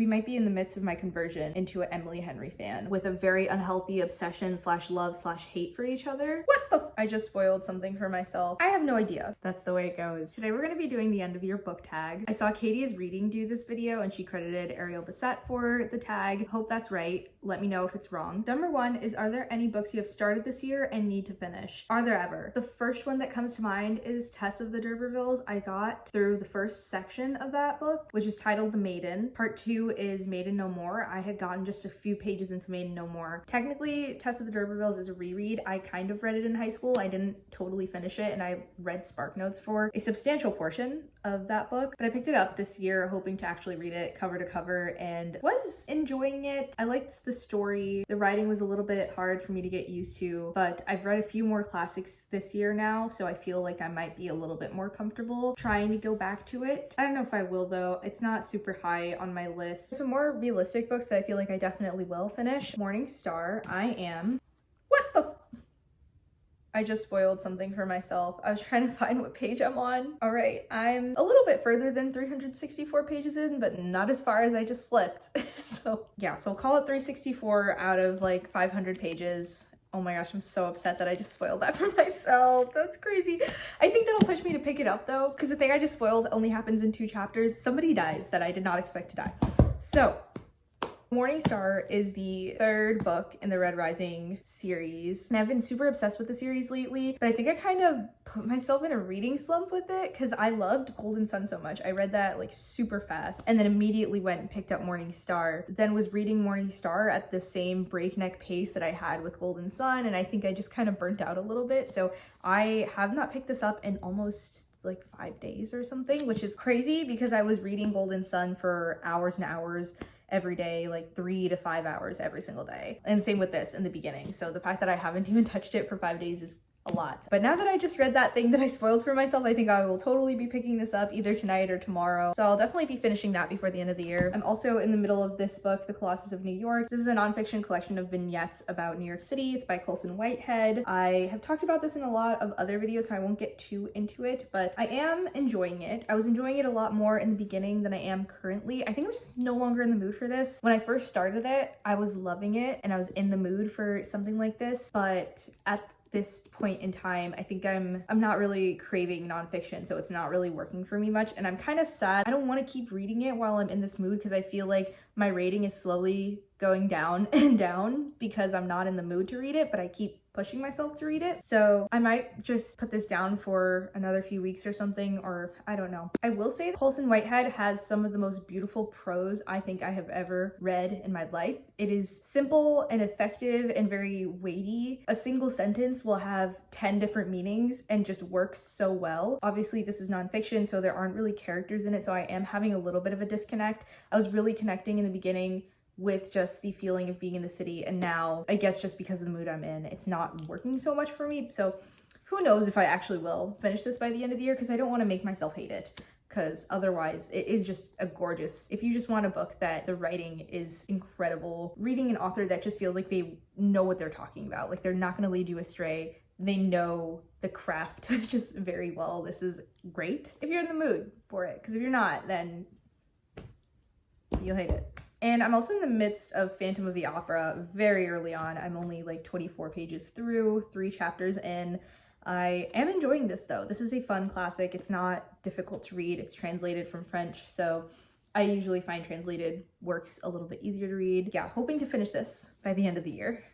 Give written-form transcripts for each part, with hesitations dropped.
We might be in the midst of my conversion into an Emily Henry fan with a very unhealthy obsession slash love slash hate for each other. What the I just spoiled something for myself. I have no idea. That's the way it goes. Today we're going to be doing the end of year book tag. I saw Katie is Reading do this video and she credited Ariel Bissett for the tag. Hope that's right. Let me know if it's wrong. Number 1 is, are there any books you have started this year and need to finish? Are there ever? The first one that comes to mind is Tess of the D'Urbervilles. I got through the first section of that book, which is titled The Maiden. Part 2 is Maiden No More. I had gotten just a few pages into Maiden No More. Technically, Tess of the D'Urbervilles is a reread. I kind of read it in high school. I didn't totally finish it, and I read Spark Notes for a substantial portion of that book, but I picked it up this year hoping to actually read it cover to cover and was enjoying it. I liked the story. The writing was a little bit hard for me to get used to, but I've read a few more classics this year now, so I feel like I might be a little bit more comfortable trying to go back to it. I don't know if I will though. It's not super high on my list. Some more realistic books that I feel like I definitely will finish. Morning Star. I just spoiled something for myself. I was trying to find what page I'm on. All right, I'm a little bit further than 364 pages in, but not as far as I just flipped. So yeah, so I'll call it 364 out of like 500 pages. Oh my gosh, I'm so upset that I just spoiled that for myself. That's crazy. I think that'll push me to pick it up though, because the thing I just spoiled only happens in 2 chapters. Somebody dies that I did not expect to die. So Morning Star is the 3rd book in the Red Rising series, and I've been super obsessed with the series lately, but I think I kind of put myself in a reading slump with it because I loved Golden Sun so much. I read that like super fast and then immediately went and picked up Morning Star, then was reading Morning Star at the same breakneck pace that I had with Golden Sun, and I think I just kind of burnt out a little bit. So I have not picked this up in almost like 5 days or something, which is crazy because I was reading Golden Sun for hours and hours every day, like 3 to 5 hours every single day. And same with this in the beginning. So the fact that I haven't even touched it for 5 days is a lot. But now that I just read that thing that I spoiled for myself, I think I will totally be picking this up either tonight or tomorrow. So I'll definitely be finishing that before the end of the year. I'm also in the middle of this book, The Colossus of New York. This is a nonfiction collection of vignettes about New York City. It's by Colson Whitehead. I have talked about this in a lot of other videos, so I won't get too into it, but I am enjoying it. I was enjoying it a lot more in the beginning than I am currently. I think I'm just no longer in the mood for this. When I first started it, I was loving it and I was in the mood for something like this, but at this point in time, I think I'm not really craving nonfiction, so it's not really working for me much, and I'm kind of sad. I don't want to keep reading it while I'm in this mood because I feel like my rating is slowly going down and down because I'm not in the mood to read it, but I keep pushing myself to read it. So I might just put this down for another few weeks or something, or I don't know. I will say Colson Whitehead has some of the most beautiful prose I think I have ever read in my life. It is simple and effective and very weighty. A single sentence will have 10 different meanings and just works so well. Obviously this is nonfiction, so there aren't really characters in it, so I am having a little bit of a disconnect. I was really connecting in the beginning with just the feeling of being in the city, and now I guess just because of the mood I'm in, it's not working so much for me. So who knows if I actually will finish this by the end of the year, because I don't want to make myself hate it, because otherwise it is just a gorgeous, if you just want a book that the writing is incredible, reading an author that just feels like they know what they're talking about, like they're not going to lead you astray, they know the craft just very well. This is great if you're in the mood for it, because if you're not, then you'll hate it. And I'm also in the midst of Phantom of the Opera very early on. I'm only like 24 pages through, 3 chapters in. I am enjoying this though. This is a fun classic. It's not difficult to read. It's translated from French, so I usually find translated works a little bit easier to read. Yeah, hoping to finish this by the end of the year.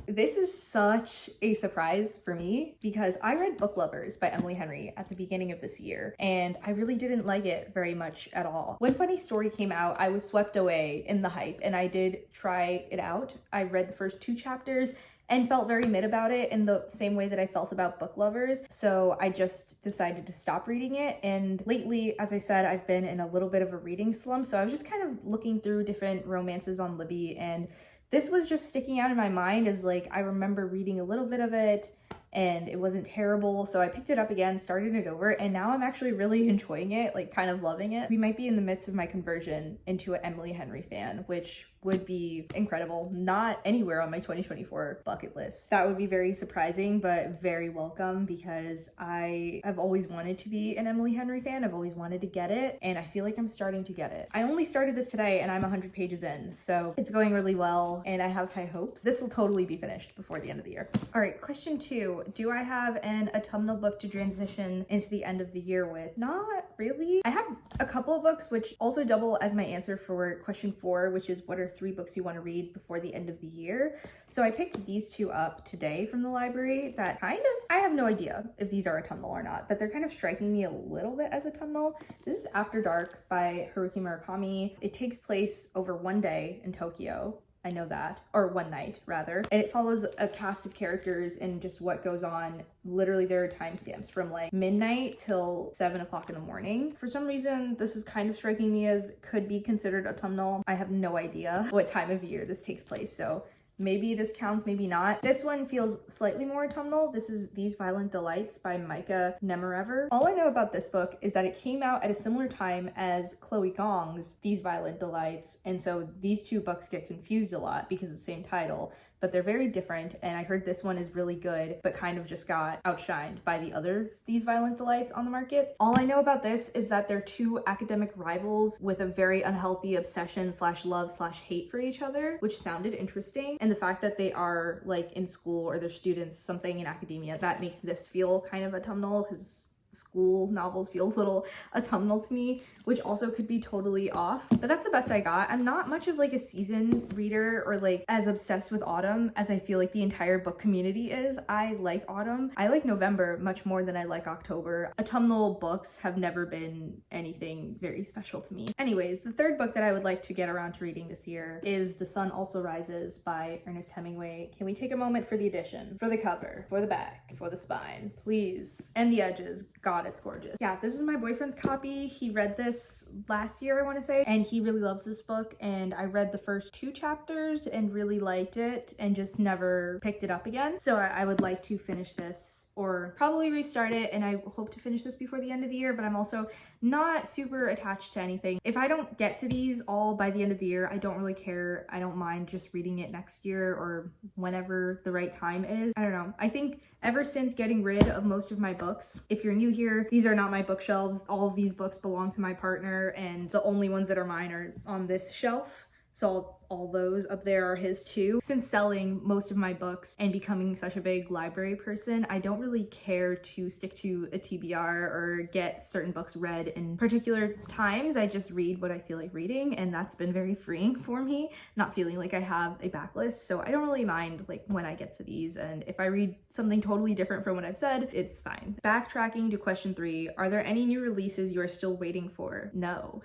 This is such a surprise for me because I read Book Lovers by Emily Henry at the beginning of this year, and I really didn't like it very much at all. When Funny Story came out, I was swept away in the hype, and I did try it out. I read the first 2 chapters and felt very mid about it in the same way that I felt about Book Lovers. So I just decided to stop reading it. And lately, as I said, I've been in a little bit of a reading slump. So I was just kind of looking through different romances on Libby, and this was just sticking out in my mind as like, I remember reading a little bit of it and it wasn't terrible. So I picked it up again, started it over, and now I'm actually really enjoying it, like kind of loving it. We might be in the midst of my conversion into an Emily Henry fan, which would be incredible. Not anywhere on my 2024 bucket list. That would be very surprising, but very welcome, because I have always wanted to be an Emily Henry fan. I've always wanted to get it, and I feel like I'm starting to get it. I only started this today and I'm 100 pages in, so it's going really well and I have high hopes. This will totally be finished before the end of the year. All right, question 2. Do I have an autumnal book to transition into the end of the year with? Not really. I have a couple of books which also double as my answer for question 4, which is what are 3 books you want to read before the end of the year. So I picked these 2 up today from the library that kind of, I have no idea if these are autumnal or not, but they're kind of striking me a little bit as autumnal. This is After Dark by Haruki Murakami. It takes place over one day in Tokyo. I know that, or one night rather. And it follows a cast of characters and just what goes on. Literally there are timestamps from like midnight till 7 o'clock in the morning. For some reason, this is kind of striking me as could be considered autumnal. I have no idea what time of year this takes place, so maybe this counts, maybe not. This one feels slightly more autumnal. This is These Violent Delights by Micah Nemerever. All I know about this book is that it came out at a similar time as Chloe Gong's These Violent Delights, and so these 2 books get confused a lot because of the same title, but they're very different, and I heard this one is really good, but kind of just got outshined by the other These Violent Delights on the market. All I know about this is that they're 2 academic rivals with a very unhealthy obsession / love / hate for each other, which sounded interesting. And the fact that they are like in school or they're students, something in academia, that makes this feel kind of autumnal, because school novels feel a little autumnal to me, which also could be totally off, but that's the best I got. I'm not much of like a season reader or like as obsessed with autumn as I feel like the entire book community is. I like autumn. I like November much more than I like October. Autumnal books have never been anything very special to me. Anyways, the 3rd book that I would like to get around to reading this year is The Sun Also Rises by Ernest Hemingway. Can we take a moment for the edition, for the cover, for the back, for the spine, please, and the edges? God, it's gorgeous. Yeah, this is my boyfriend's copy. He read this last year, I want to say, and he really loves this book, and I read the first 2 chapters and really liked it and just never picked it up again. So I would like to finish this, or probably restart it, and I hope to finish this before the end of the year, but I'm also not super attached to anything. If I don't get to these all by the end of the year, I don't really care. I don't mind just reading it next year or whenever the right time is. I don't know. I think ever since getting rid of most of my books, if you're new here, these are not my bookshelves. All of these books belong to my partner, and the only ones that are mine are on this shelf. So all those up there are his too. Since selling most of my books and becoming such a big library person, I don't really care to stick to a TBR or get certain books read in particular times. I just read what I feel like reading, and that's been very freeing for me, not feeling like I have a backlist. So I don't really mind like when I get to these, and if I read something totally different from what I've said, it's fine. Backtracking to question 3, are there any new releases you are still waiting for? No.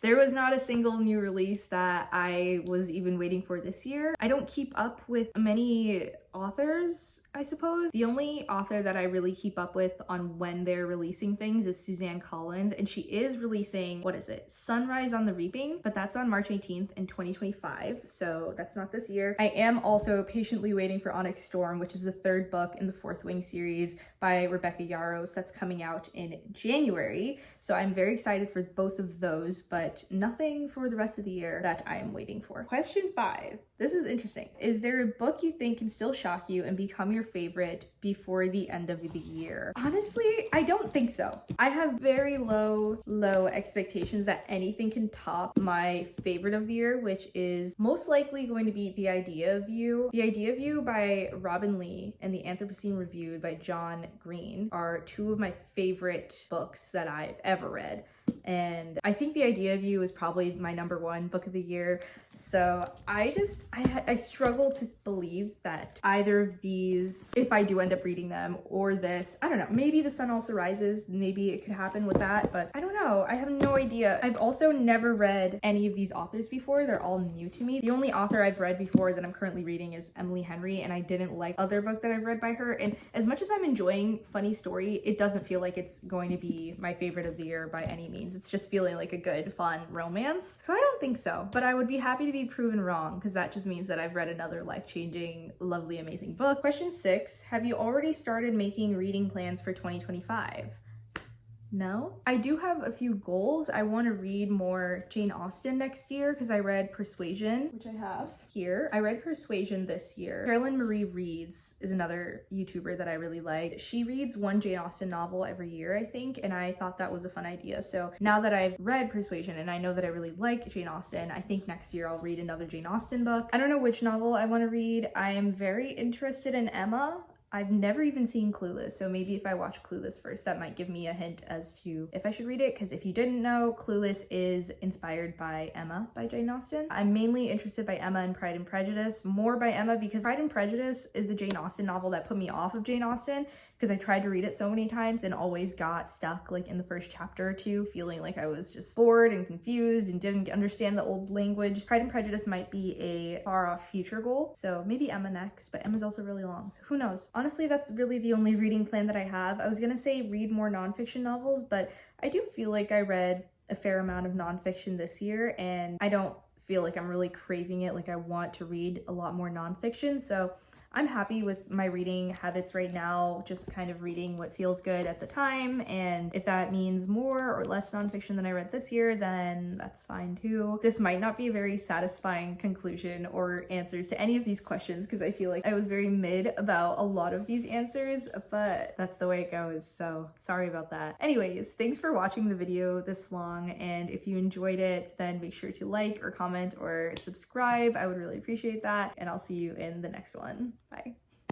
There was not a single new release that I was even waiting for this year. I don't keep up with many authors, I suppose. The only author that I really keep up with on when they're releasing things is Suzanne Collins, and she is releasing, what is it, Sunrise on the Reaping, but that's on March 18th in 2025, so that's not this year. I am also patiently waiting for Onyx Storm, which is the 3rd book in the Fourth Wing series by Rebecca Yarros that's coming out in January, so I'm very excited for both of those, but nothing for the rest of the year that I am waiting for. Question 5. This is interesting. Is there a book you think can still shock you and become your favorite before the end of the year? Honestly, I don't think so. I have very low expectations that anything can top my favorite of the year, which is most likely going to be The Idea of You. The Idea of You by Robin Lee and The Anthropocene Reviewed by John Green are 2 of my favorite books that I've ever read. And I think The Idea of You is probably my #1 book of the year. So I struggle to believe that either of these, if I do end up reading them, or this, I don't know, maybe The Sun Also Rises, maybe it could happen with that, but I don't know. I have no idea. I've also never read any of these authors before. They're all new to me. The only author I've read before that I'm currently reading is Emily Henry, and I didn't like other book that I've read by her. And as much as I'm enjoying Funny Story, it doesn't feel like it's going to be my favorite of the year by any means. it's just feeling like a good, fun romance. So I don't think so, but I would be happy to be proven wrong because that just means that I've read another life-changing, lovely, amazing book. Question 6, have you already started making reading plans for 2025? No. I do have a few goals. I want to read more Jane Austen next year because I read Persuasion, which I have here. I read Persuasion this year. Carolyn Marie Reads is another YouTuber that I really like. She reads one Jane Austen novel every year, I think, and I thought that was a fun idea. So now that I've read Persuasion and I know that I really like Jane Austen, I think next year I'll read another Jane Austen book. I don't know which novel I want to read. I am very interested in Emma. I've never even seen Clueless, so maybe if I watch Clueless first, that might give me a hint as to if I should read it, because if you didn't know, Clueless is inspired by Emma by Jane Austen. I'm mainly interested by Emma and Pride and Prejudice, more by Emma because Pride and Prejudice is the Jane Austen novel that put me off of Jane Austen, because I tried to read it so many times and always got stuck like in the first chapter or two, feeling like I was just bored and confused and didn't understand the old language. Pride and Prejudice might be a far off future goal, so maybe Emma next, but Emma's also really long, so who knows. Honestly, that's really the only reading plan that I have. I was gonna say read more nonfiction novels, but I do feel like I read a fair amount of nonfiction this year and I don't feel like I'm really craving it. Like I want to read a lot more nonfiction, so I'm happy with my reading habits right now, just kind of reading what feels good at the time, and if that means more or less nonfiction than I read this year, then that's fine too. This might not be a very satisfying conclusion or answers to any of these questions because I feel like I was very mid about a lot of these answers, but that's the way it goes, so sorry about that. Anyways, thanks for watching the video this long, and if you enjoyed it, then make sure to like or comment or subscribe. I would really appreciate that, and I'll see you in the next one. Bye.